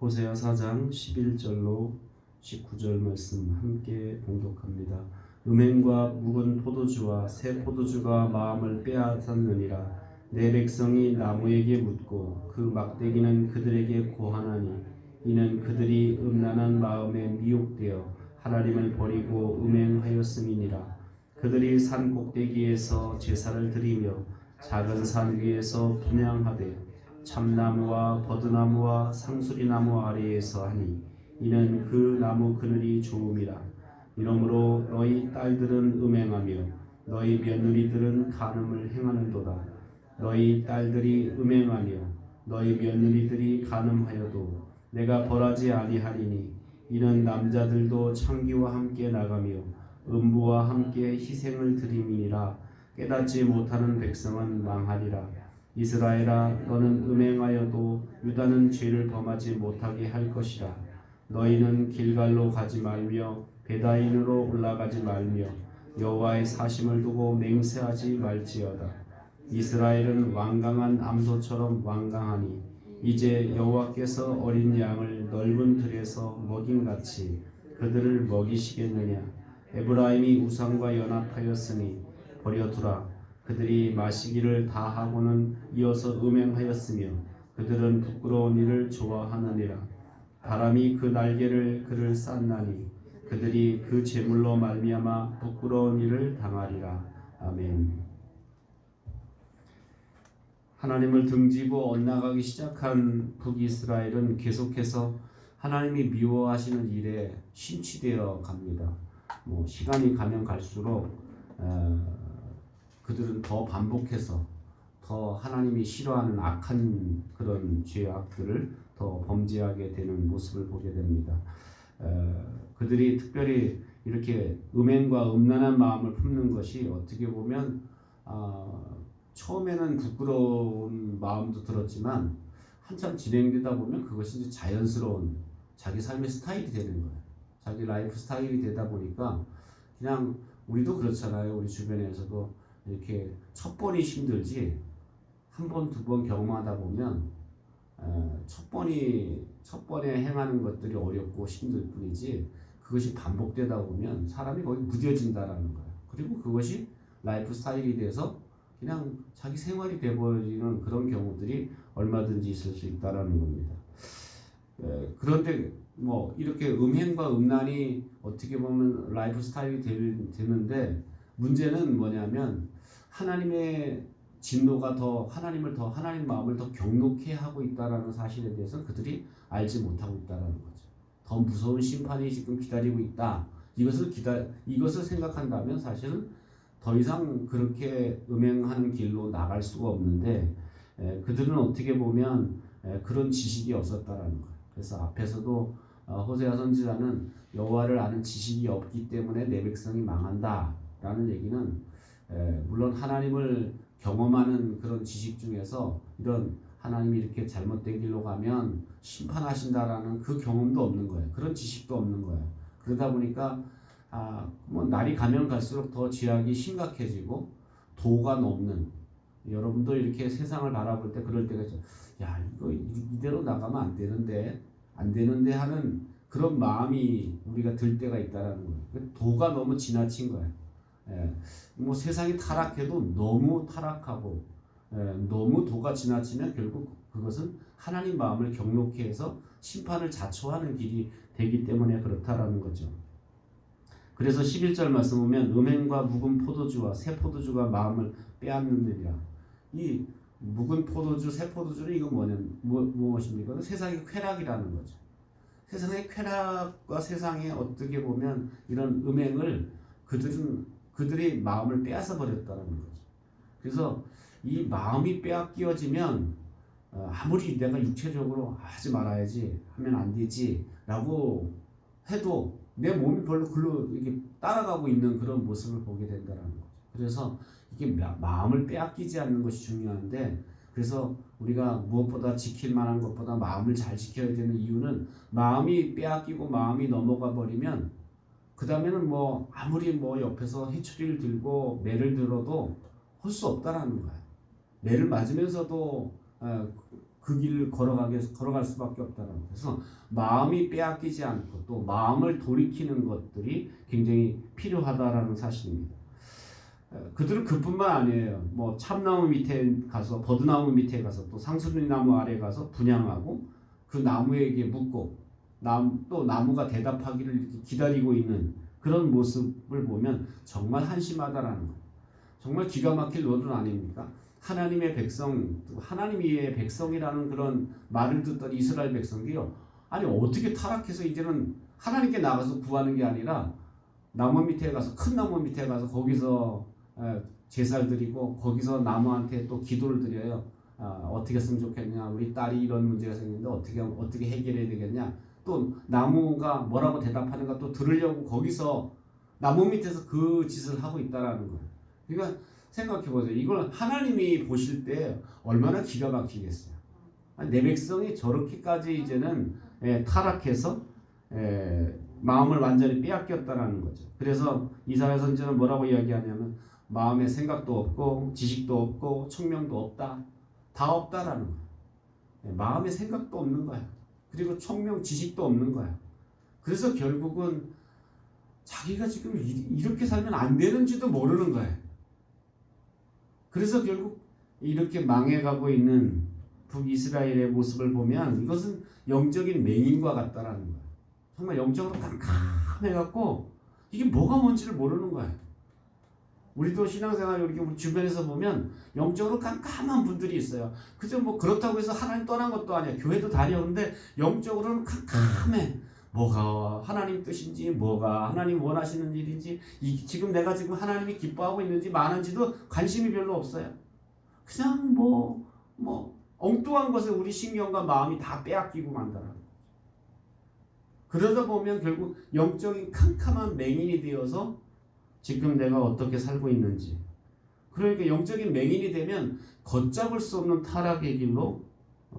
호세아 4장 11절로 19절 말씀 함께 봉독합니다. 음행과 묵은 포도주와 새 포도주가 마음을 빼앗았느니라. 내 백성이 나무에게 묻고 그 막대기는 그들에게 고하나니 이는 그들이 음란한 마음에 미혹되어 하나님을 버리고 음행하였음이니라. 그들이 산 꼭대기에서 제사를 드리며 작은 산 위에서 분향하되 참나무와 버드나무와 상수리나무 아래에서 하니 이는 그 나무 그늘이 좋음이라. 이러므로 너희 딸들은 음행하며 너희 며느리들은 간음을 행하는도다. 너희 딸들이 음행하며 너희 며느리들이 간음하여도 내가 벌하지 아니하리니 이는 남자들도 창기와 함께 나가며 음부와 함께 희생을 드림이니라. 깨닫지 못하는 백성은 망하리라. 이스라엘아, 너는 음행하여도 유다는 죄를 범하지 못하게 할 것이라. 너희는 길갈로 가지 말며 베다인으로 올라가지 말며 여호와의 사심을 두고 맹세하지 말지어다. 이스라엘은 완강한 암소처럼 완강하니 이제 여호와께서 어린 양을 넓은 들에서 먹임같이 그들을 먹이시겠느냐. 에브라임이 우상과 연합하였으니 버려두라. 그들이 마시기를 다 하고는 이어서 음행하였으며 그들은 부끄러운 일을 좋아하느니라. 바람이 그 날개를 그를 쌌나니 그들이 그 제물로 말미암아 부끄러운 일을 당하리라. 아멘. 하나님을 등지고 엇나가기 시작한 북이스라엘은 계속해서 하나님이 미워하시는 일에 심취되어 갑니다. 시간이 가면 갈수록 그들은 더 반복해서 더 하나님이 싫어하는 악한 그런 죄악들을 더 범죄하게 되는 모습을 보게 됩니다. 그들이 특별히 이렇게 음행과 음란한 마음을 품는 것이 어떻게 보면 처음에는 부끄러운 마음도 들었지만 한참 진행되다 보면 그것이 이제 자연스러운 자기 삶의 스타일이 되는 거예요. 자기 라이프 스타일이 되다 보니까 그냥 우리도 그렇잖아요. 우리 주변에서도 이렇게 첫 번이 힘들지 한 번, 두 번 경험하다 보면 첫 번에 행하는 것들이 어렵고 힘들 뿐이지 그것이 반복되다 보면 사람이 거의 무뎌진다라는 거예요. 그리고 그것이 라이프 스타일이 돼서 그냥 자기 생활이 돼버리는 그런 경우들이 얼마든지 있을 수 있다라는 겁니다. 그런데 이렇게 음행과 음란이 어떻게 보면 라이프 스타일이 되는데 문제는 뭐냐면 하나님의 진노가 하나님 마음을 더 경록해 하고 있다라는 사실에 대해서 그들이 알지 못하고 있다라는 거죠. 더 무서운 심판이 지금 기다리고 있다. 이것을 생각한다면 사실은 더 이상 그렇게 음행하는 길로 나갈 수가 없는데 그들은 어떻게 보면 그런 지식이 없었다라는 거예요. 그래서 앞에서도 호세아 선지자는 여호와를 아는 지식이 없기 때문에 내 백성이 망한다라는 얘기는 물론 하나님을 경험하는 그런 지식 중에서 이런 하나님이 이렇게 잘못된 길로 가면 심판하신다라는 그 경험도 없는 거예요. 그런 지식도 없는 거예요. 그러다 보니까 날이 가면 갈수록 더 죄악이 심각해지고 도가 넘는, 여러분도 이렇게 세상을 바라볼 때 그럴 때가 있죠. 야, 이거 이대로 나가면 안 되는데 하는 그런 마음이 우리가 들 때가 있다라는 거예요. 도가 너무 지나친 거예요. 세상이 타락해도 너무 타락하고 너무 도가 지나치면 결국 그것은 하나님 마음을 경록히 해서 심판을 자초하는 길이 되기 때문에 그렇다라는 거죠. 그래서 11절 말씀 보면 음행과 묵은 포도주와 새 포도주가 마음을 빼앗느니라. 이 묵은 포도주, 새 포도주는 이거 무엇입니까? 세상의 쾌락이라는 거죠. 세상의 쾌락과 세상에 어떻게 보면 이런 음행을 그들이 마음을 빼앗아 버렸다는 거죠. 그래서 이 마음이 빼앗겨지면 아무리 내가 육체적으로 하지 말아야지 하면 안 되지 라고 해도 내 몸이 별로 글로 이렇게 따라가고 있는 그런 모습을 보게 된다는 거죠. 그래서 이게 마음을 빼앗기지 않는 것이 중요한데, 그래서 우리가 무엇보다 지킬 만한 것보다 마음을 잘 지켜야 되는 이유는 마음이 빼앗기고 마음이 넘어가 버리면 그 다음에는 아무리 옆에서 해초리를 들고 매를 들어도 할 수 없다라는 거예요. 매를 맞으면서도 그 길을 걸어갈 수밖에 없다는 거예요. 그래서 마음이 빼앗기지 않고 또 마음을 돌이키는 것들이 굉장히 필요하다라는 사실입니다. 그들은 그뿐만 아니에요. 뭐 참나무 밑에 가서 버드나무 밑에 가서 또 상수리나무 아래 가서 분향하고 그 나무에게 묻고 또 나무가 대답하기를 이렇게 기다리고 있는 그런 모습을 보면 정말 한심하다라는 거예요. 정말 기가 막힐 노릇 아닙니까? 하나님의 백성, 하나님의 백성이라는 그런 말을 듣던 이스라엘 백성이요. 아니 어떻게 타락해서 이제는 하나님께 나가서 구하는 게 아니라 나무 밑에 가서 큰 나무 밑에 가서 거기서 제사를 드리고 거기서 나무한테 또 기도를 드려요. 어떻게 했으면 좋겠냐? 우리 딸이 이런 문제가 생겼는데 어떻게 해결해야 되겠냐? 또 나무가 뭐라고 대답하는가 또 들으려고 거기서 나무 밑에서 그 짓을 하고 있다라는 거예요. 그러니까 생각해 보세요. 이걸 하나님이 보실 때 얼마나 기가 막히겠어요. 내 백성이 저렇게까지 이제는 타락해서 마음을 완전히 빼앗겼다라는 거죠. 그래서 이사야 선지자는 뭐라고 이야기하냐면 마음에 생각도 없고 지식도 없고 총명도 없다. 다 없다라는 거예요. 마음에 생각도 없는 거야. 그리고 총명 지식도 없는 거야. 그래서 결국은 자기가 지금 이렇게 살면 안 되는지도 모르는 거예요. 그래서 결국 이렇게 망해가고 있는 북이스라엘의 모습을 보면 이것은 영적인 맹인과 같다라는 거예요. 정말 영적으로 깜깜해갖고 이게 뭐가 뭔지를 모르는 거예요. 우리도 신앙생활 이렇게 우리 주변에서 보면 영적으로 깜깜한 분들이 있어요. 그저 뭐 그렇다고 해서 하나님 떠난 것도 아니야. 교회도 다녀. 근데 영적으로는 깜깜해. 뭐가 하나님 뜻인지, 뭐가 하나님 원하시는 일인지, 지금 내가 지금 하나님이 기뻐하고 있는지 많은지도 관심이 별로 없어요. 그냥 뭐 엉뚱한 것에 우리 신경과 마음이 다 빼앗기고 만다라는 거죠. 그러다 보면 결국 영적인 캄캄한 맹인이 되어서 지금 내가 어떻게 살고 있는지, 그러니까 영적인 맹인이 되면 걷잡을 수 없는 타락의 길로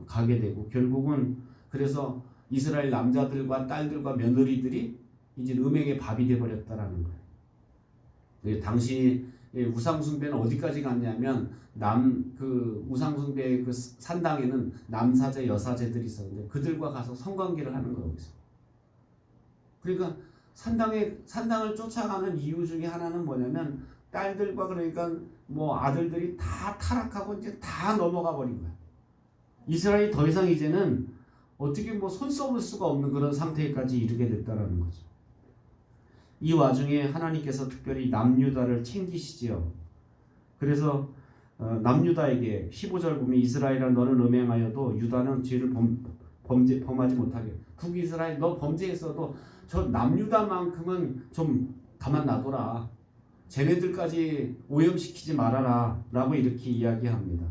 가게 되고 결국은 그래서 이스라엘 남자들과 딸들과 며느리들이 이제 음행의 밥이 되어버렸다라는 거예요. 당시 우상숭배는 어디까지 갔냐면 그 우상숭배의 그 산당에는 남사제 여사제들이 있었는데 그들과 가서 성관계를 하는 거예요. 그러니까 산당을 쫓아가는 이유 중에 하나는 뭐냐면 딸들과 그러니까 뭐 아들들이 다 타락하고 이제 다 넘어가 버린 거야. 이스라엘이 더 이상 이제는 어떻게 뭐 손 써볼 수가 없는 그런 상태까지 이르게 됐다라는 거죠. 이 와중에 하나님께서 특별히 남유다를 챙기시지요. 그래서 남유다에게 15절 보면 이스라엘아 너는 음행하여도 유다는 죄를 범하지 못하게. 북이스라엘 너 범죄했어도 저 남유다만큼은 좀 가만 놔둬라. 쟤네들까지 오염시키지 말아라 라고 이렇게 이야기합니다.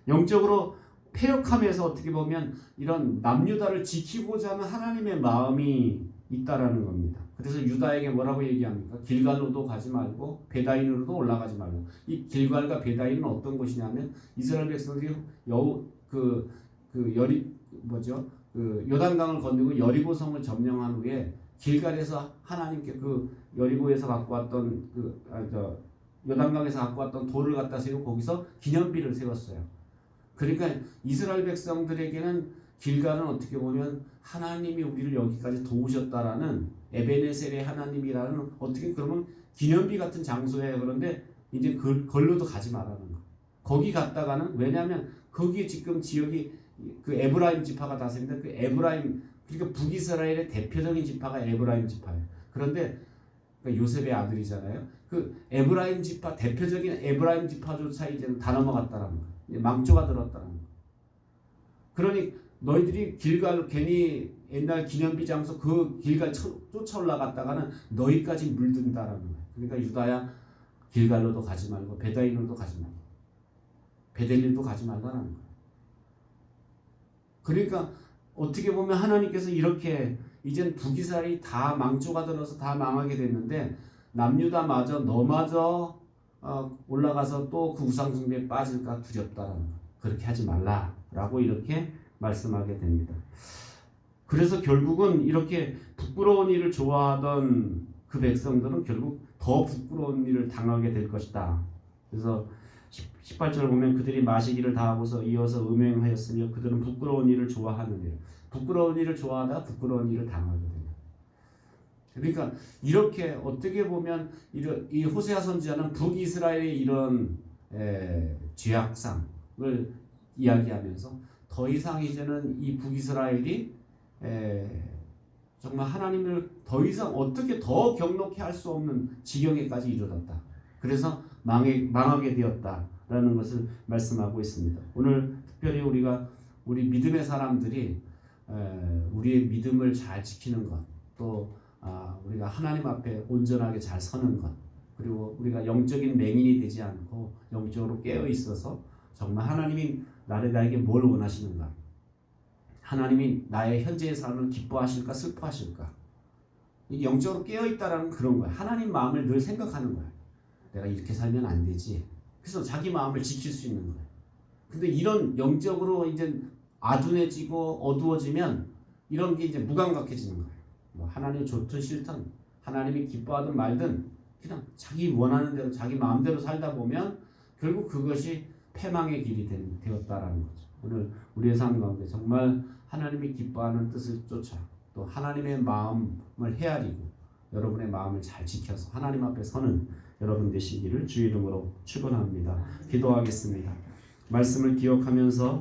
영적으로 패역함에서 어떻게 보면 이런 남유다를 지키고자 하는 하나님의 마음이 있다라는 겁니다. 그래서 유다에게 뭐라고 얘기합니까? 길갈로도 가지 말고 베다인으로도 올라가지 말고. 이 길갈과 베다인은 어떤 곳이냐면 이스라엘 백성들이 요단강을 건너고 여리고성을 점령한 후에 길갈에서 하나님께 그 여리고에서 갖고 왔던 요단강에서 갖고 왔던 돌을 갖다 세우고 거기서 기념비를 세웠어요. 그러니까 이스라엘 백성들에게는 길갈은 어떻게 보면 하나님이 우리를 여기까지 도우셨다라는 에베네셀의 하나님이라는 어떻게 그러면 기념비 같은 장소예요. 그런데 이제 걸로도 가지 말라는 거. 거기 갔다가는 왜냐하면 거기 지금 지역이 그 에브라임 지파가 다스리는데 그 에브라임 그러니까 북이스라엘의 대표적인 지파가 에브라임 지파예요. 그런데 그러니까 요셉의 아들이잖아요. 그 에브라임 지파 대표적인 에브라임 지파조차 이제는 다 넘어갔다라는 거예요. 망조가 들었다는 거. 그러니 너희들이 길갈 괜히 옛날 기념비 장소 그 길갈 쫓아 올라갔다가는 너희까지 물든다라는 거예요. 그러니까 유다야 길갈로도 가지 말고 베다인으로도 가지 말고 베델리도 가지 말라는 거예요. 그러니까 어떻게 보면 하나님께서 이렇게 이젠 북이스라엘이 다 망조가 들어서 다 망하게 됐는데 남유다마저 너마저 올라가서 또 그 우상숭배에 빠질까 두렵다라는 거. 그렇게 하지 말라라고 이렇게 말씀하게 됩니다. 그래서 결국은 이렇게 부끄러운 일을 좋아하던 그 백성들은 결국 더 부끄러운 일을 당하게 될 것이다. 그래서 18절 보면 그들이 마시기를 다하고서 이어서 음행하였으며 그들은 부끄러운 일을 좋아하느니라. 부끄러운 일을 좋아하다 부끄러운 일을 당하거든요. 그러니까 이렇게 어떻게 보면 이 호세아 선지자는 북이스라엘의 이런 죄악상을 이야기하면서 더 이상 이제는 이 북이스라엘이 정말 하나님을 더 이상 어떻게 더 경록히 할 수 없는 지경에까지 이르렀다. 그래서 망하게 되었다라는 것을 말씀하고 있습니다. 오늘 특별히 우리 믿음의 사람들이 우리의 믿음을 잘 지키는 것, 또 우리가 하나님 앞에 온전하게 잘 서는 것, 그리고 우리가 영적인 맹인이 되지 않고 영적으로 깨어 있어서 정말 하나님이 나에게 뭘 원하시는가, 하나님이 나의 현재의 삶을 기뻐하실까 슬퍼하실까, 영적으로 깨어 있다라는 그런 거야. 하나님 마음을 늘 생각하는 거야. 내가 이렇게 살면 안 되지. 그래서 자기 마음을 지킬 수 있는 거야. 근데 이런 영적으로 이제 아둔해지고 어두워지면 이런 게 이제 무감각해지는 거야. 뭐 하나님 좋든 싫든 하나님이 기뻐하든 말든 그냥 자기 원하는 대로 자기 마음대로 살다 보면 결국 그것이 패망의 길이 되었다라는 거죠. 오늘 우리의 삶 가운데 정말 하나님이 기뻐하는 뜻을 쫓아 또 하나님의 마음을 헤아리고 여러분의 마음을 잘 지켜서 하나님 앞에 서는 여러분 되시기를 주의 이름으로 축원합니다. 기도하겠습니다. 말씀을 기억하면서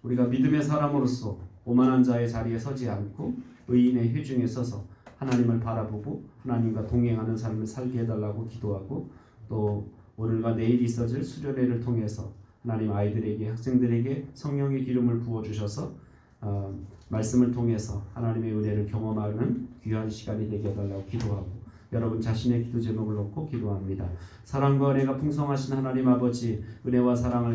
우리가 믿음의 사람으로서 오만한 자의 자리에 서지 않고 의인의 회중에 서서 하나님을 바라보고 하나님과 동행하는 삶을 살게 해달라고 기도하고, 또 오늘과 내일 있어질 수련회를 통해서 하나님 아이들에게 학생들에게 성령의 기름을 부어주셔서 말씀을 통해서 하나님의 은혜를 경험하는 귀한 시간이 되게 해달라고 기도하고, 여러분 자신의 기도 제목을 놓고 기도합니다. 사랑과 은혜가 풍성하신 하나님 아버지, 은혜와 사랑을